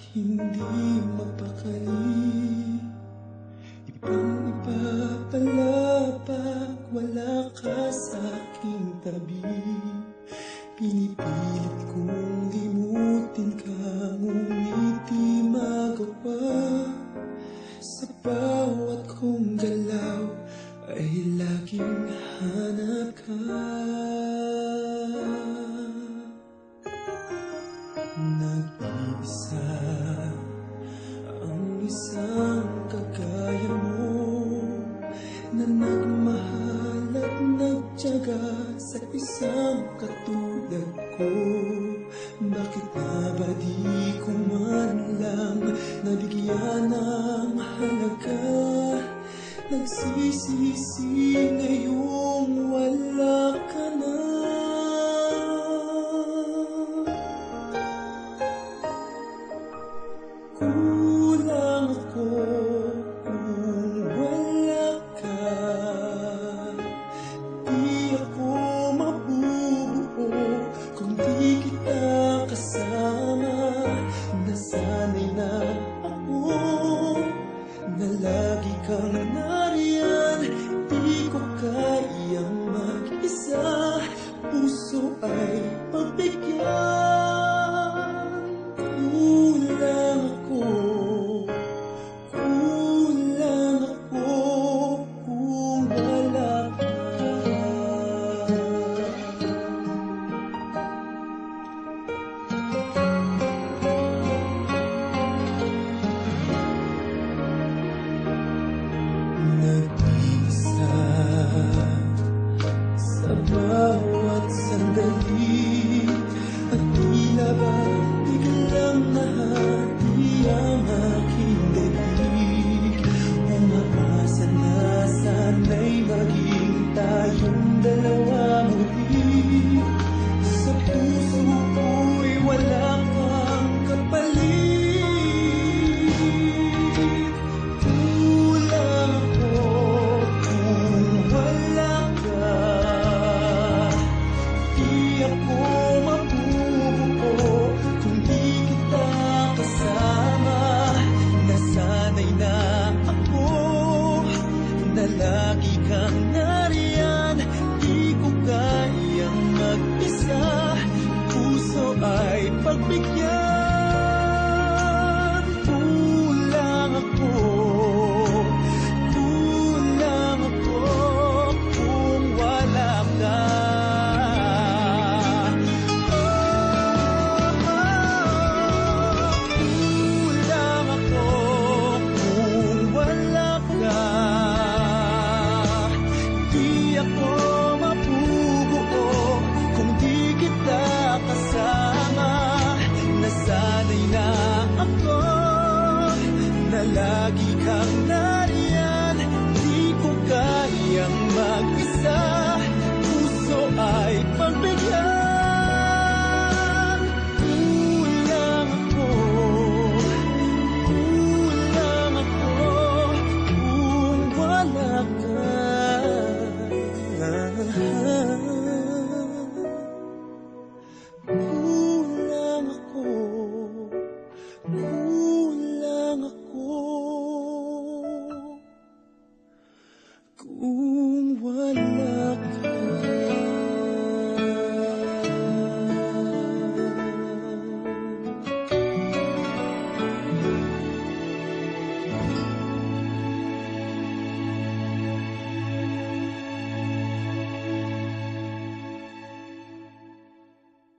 hindi mapakali. Ibang-iba pala pag wala ka sa aking tabi. Pinipilit kong limutin ka, ngunit di magawa. Sa bawat kong galaw ay laging hanap ka. Nag-iisa ang isang kagaya mo, na nagmahal at nagtiyaga sa isang katulad ko. Bakit nga ba di ko man lang nabigyan ng halaga? Nagsisisi ngayong wala ka na. Kulang ako kung wala ka. Di ako mabubuo kung di kita kasama. Nasanay na ako na lagi kang nariyan. Di ko kayang mag-isa, puso ay pagbigyan. Kulang ako kung wala ka. Nag-iisa sa bawat sandali, at tila ba biglang nahati ang aking daig. Umaasa na sana'y maging tayong dalawa muli. Sa puso ko'y wala kang kapalit. Kulang ako kung wala ka. Di ako mabubuo kung di kita kasama. Nasanay na ako na lagi kang nariyan. Di ko kayang mag-isa, puso ay pagbigyan.